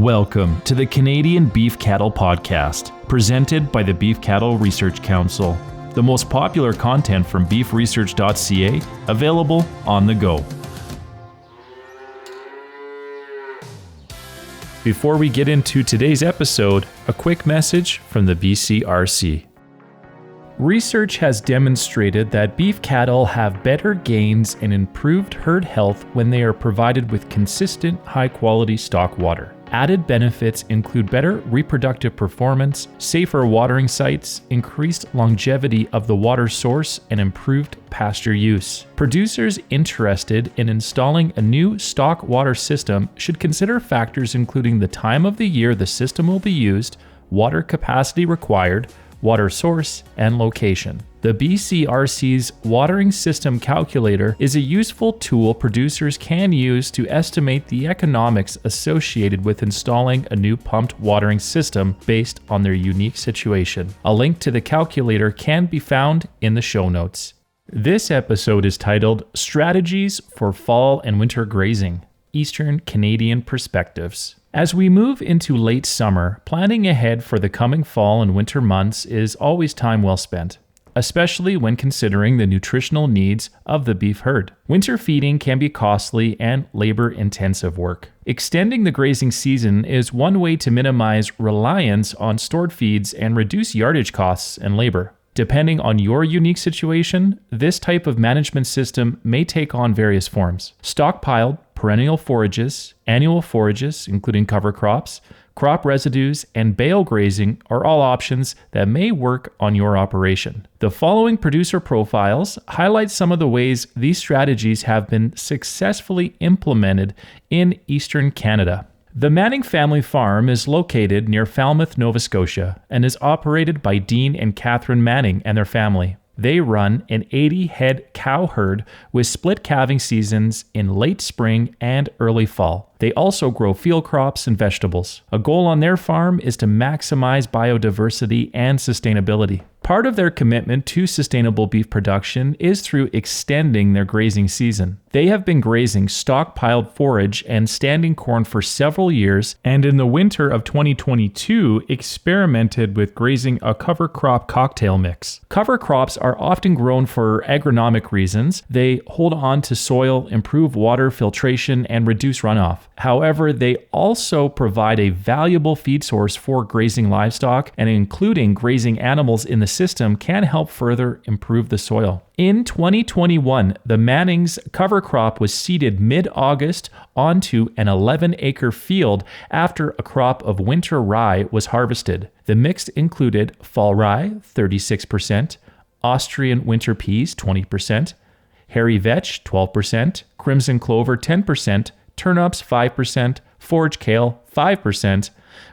Welcome to the Canadian Beef Cattle Podcast, presented by the Beef Cattle Research Council, the most popular content from beefresearch.ca, available on the go. Before we get into today's episode, a quick message from the BCRC. Research has demonstrated that beef cattle have better gains and improved herd health when they are provided with consistent, high-quality stock water. Added benefits include better reproductive performance, safer watering sites, increased longevity of the water source, and improved pasture use. Producers interested in installing a new stock water system should consider factors including the time of the year the system will be used, water capacity required, water source, and location. The BCRC's Watering System Calculator is a useful tool producers can use to estimate the economics associated with installing a new pumped watering system based on their unique situation. A link to the calculator can be found in the show notes. This episode is titled Strategies for Fall and Winter Grazing: Eastern Canadian Perspectives. As we move into late summer, planning ahead for the coming fall and winter months is always time well spent, especially when considering the nutritional needs of the beef herd. Winter feeding can be costly and labor-intensive work. Extending the grazing season is one way to minimize reliance on stored feeds and reduce yardage costs and labor. Depending on your unique situation, this type of management system may take on various forms. Stockpiled perennial forages, annual forages, including cover crops, crop residues, and bale grazing are all options that may work on your operation. The following producer profiles highlight some of the ways these strategies have been successfully implemented in Eastern Canada. The Manning family farm is located near Falmouth, Nova Scotia, and is operated by Dean and Catherine Manning and their family. They run an 80-head cow herd with split calving seasons in late spring and early fall. They also grow field crops and vegetables. A goal on their farm is to maximize biodiversity and sustainability. Part of their commitment to sustainable beef production is through extending their grazing season. They have been grazing stockpiled forage and standing corn for several years, and in the winter of 2022 experimented with grazing a cover crop cocktail mix. Cover crops are often grown for agronomic reasons. They hold on to soil, improve water filtration, and reduce runoff. However, they also provide a valuable feed source for grazing livestock, and including grazing animals in the system can help further improve the soil. In 2021, the Mannings cover crop was seeded mid-August onto an 11-acre field after a crop of winter rye was harvested. The mix included fall rye, 36%, Austrian winter peas, 20%, hairy vetch, 12%, crimson clover, 10%, turnips 5%, forage kale 5%,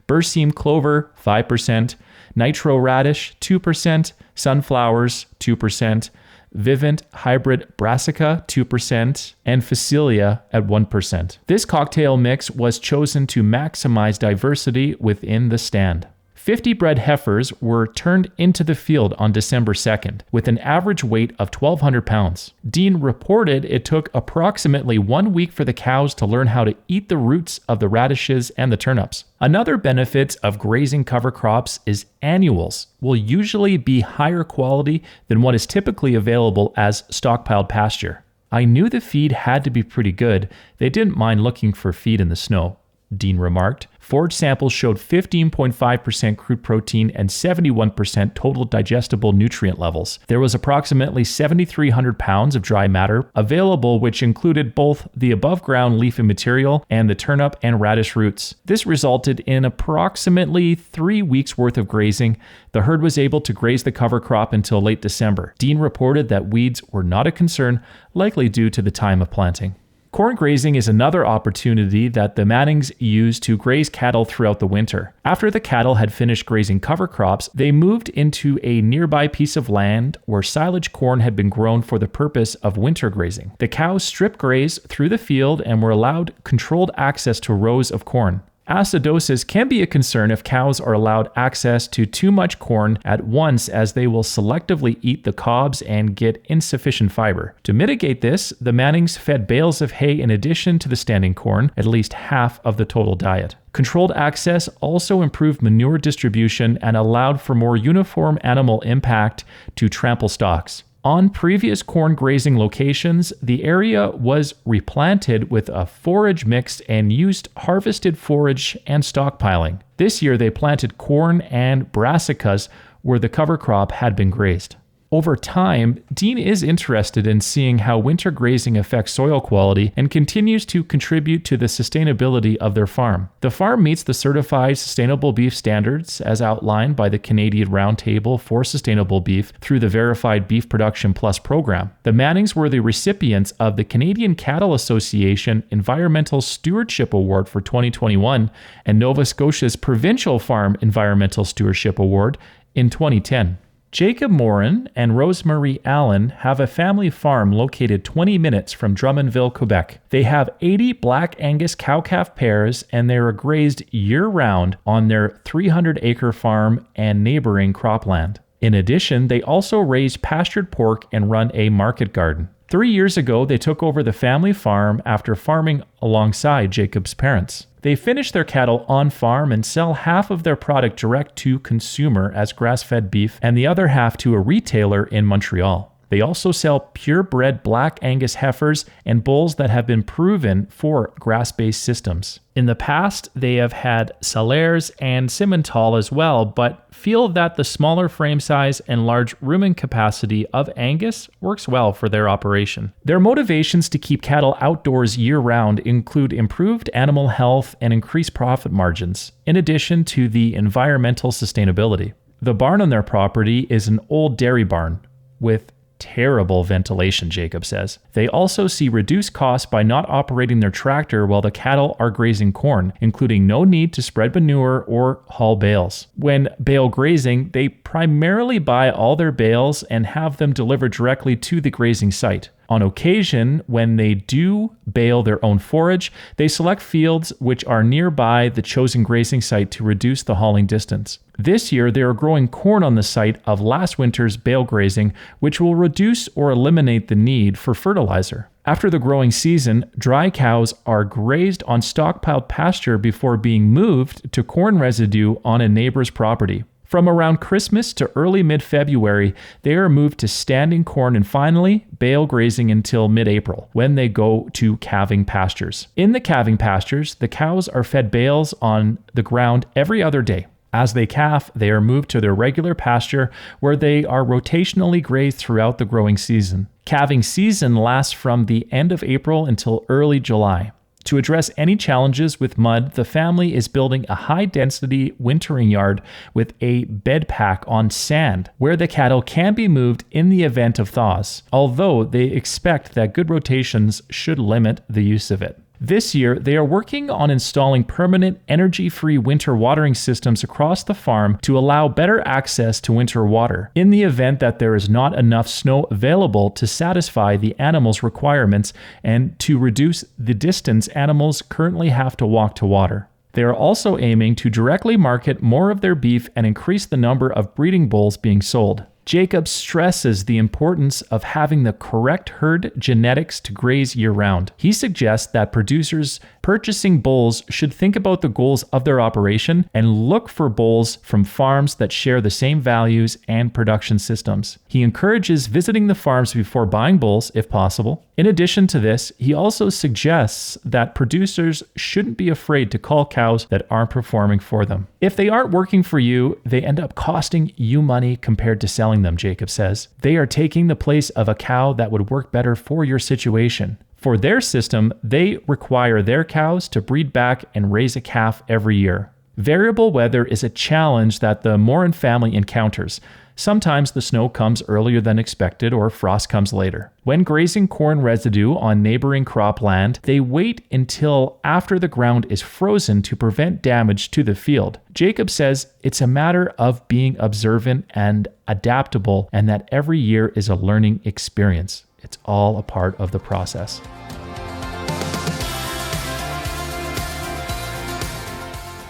berseem clover 5%, nitro radish 2%, sunflowers 2%, Vivint hybrid brassica 2%, and Facilia at 1%. This cocktail mix was chosen to maximize diversity within the stand. 50 bred heifers were turned into the field on December 2nd, with an average weight of 1,200 pounds. Dean reported it took approximately 1 week for the cows to learn how to eat the roots of the radishes and the turnips. Another benefit of grazing cover crops is annuals will usually be higher quality than what is typically available as stockpiled pasture. I knew the feed had to be pretty good. They didn't mind looking for feed in the snow, Dean remarked. Forage samples showed 15.5% crude protein and 71% total digestible nutrient levels. There was approximately 7,300 pounds of dry matter available, which included both the above-ground leafy material and the turnip and radish roots. This resulted in approximately 3 weeks' worth of grazing. The herd was able to graze the cover crop until late December. Dean reported that weeds were not a concern, likely due to the time of planting. Corn grazing is another opportunity that the Mannings use to graze cattle throughout the winter. After the cattle had finished grazing cover crops, they moved into a nearby piece of land where silage corn had been grown for the purpose of winter grazing. The cows strip grazed through the field and were allowed controlled access to rows of corn. Acidosis can be a concern if cows are allowed access to too much corn at once, as they will selectively eat the cobs and get insufficient fiber. To mitigate this, the Mannings fed bales of hay in addition to the standing corn, at least half of the total diet. Controlled access also improved manure distribution and allowed for more uniform animal impact to trample stocks. On previous corn grazing locations, the area was replanted with a forage mix and used harvested forage and stockpiling. This year they planted corn and brassicas where the cover crop had been grazed. Over time, Dean is interested in seeing how winter grazing affects soil quality and continues to contribute to the sustainability of their farm. The farm meets the certified sustainable beef standards as outlined by the Canadian Roundtable for Sustainable Beef through the Verified Beef Production Plus program. The Mannings were the recipients of the Canadian Cattle Association Environmental Stewardship Award for 2021 and Nova Scotia's Provincial Farm Environmental Stewardship Award in 2010. Jacob Morin and Rosemary Allen have a family farm located 20 minutes from Drummondville, Quebec. They have 80 Black Angus cow-calf pairs, and they are grazed year-round on their 300-acre farm and neighboring cropland. In addition, they also raise pastured pork and run a market garden. 3 years ago, they took over the family farm after farming alongside Jacob's parents. They finish their cattle on farm and sell half of their product direct to consumer as grass-fed beef and the other half to a retailer in Montreal. They also sell purebred Black Angus heifers and bulls that have been proven for grass-based systems. In the past, they have had Salaires and Simmental as well, but feel that the smaller frame size and large rumen capacity of Angus works well for their operation. Their motivations to keep cattle outdoors year-round include improved animal health and increased profit margins, in addition to the environmental sustainability. The barn on their property is an old dairy barn with terrible ventilation, Jacob says. They also see reduced costs by not operating their tractor while the cattle are grazing corn, including no need to spread manure or haul bales. When bale grazing, they primarily buy all their bales and have them delivered directly to the grazing site. On occasion, when they do bale their own forage, they select fields which are nearby the chosen grazing site to reduce the hauling distance. This year, they are growing corn on the site of last winter's bale grazing, which will reduce or eliminate the need for fertilizer. After the growing season, dry cows are grazed on stockpiled pasture before being moved to corn residue on a neighbor's property. From around Christmas to early mid-February, they are moved to standing corn and finally bale grazing until mid-April, when they go to calving pastures. In the calving pastures, the cows are fed bales on the ground every other day. As they calf, they are moved to their regular pasture where they are rotationally grazed throughout the growing season. Calving season lasts from the end of April until early July. To address any challenges with mud, the family is building a high-density wintering yard with a bed pack on sand, where the cattle can be moved in the event of thaws, although they expect that good rotations should limit the use of it. This year, they are working on installing permanent energy-free winter watering systems across the farm to allow better access to winter water in the event that there is not enough snow available to satisfy the animals' requirements and to reduce the distance animals currently have to walk to water. They are also aiming to directly market more of their beef and increase the number of breeding bulls being sold. Jacob stresses the importance of having the correct herd genetics to graze year-round. He suggests that producers purchasing bulls should think about the goals of their operation and look for bulls from farms that share the same values and production systems. He encourages visiting the farms before buying bulls, if possible. In addition to this, he also suggests that producers shouldn't be afraid to call cows that aren't performing for them. If they aren't working for you, they end up costing you money compared to selling them, Jacob says. They are taking the place of a cow that would work better for your situation. For their system, they require their cows to breed back and raise a calf every year. Variable weather is a challenge that the Morin family encounters. Sometimes the snow comes earlier than expected or frost comes later. When grazing corn residue on neighboring cropland, they wait until after the ground is frozen to prevent damage to the field. Jacob says it's a matter of being observant and adaptable, and that every year is a learning experience. It's all a part of the process.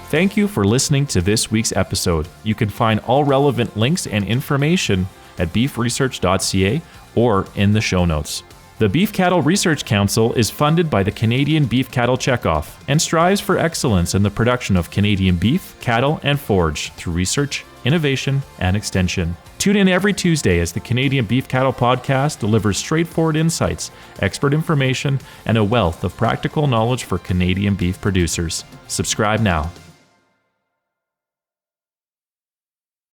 Thank you for listening to this week's episode. You can find all relevant links and information at beefresearch.ca or in the show notes. The Beef Cattle Research Council is funded by the Canadian Beef Cattle Checkoff and strives for excellence in the production of Canadian beef, cattle, and forage through research, innovation, and extension. Tune in every Tuesday as the Canadian Beef Cattle Podcast delivers straightforward insights, expert information, and a wealth of practical knowledge for Canadian beef producers. Subscribe now.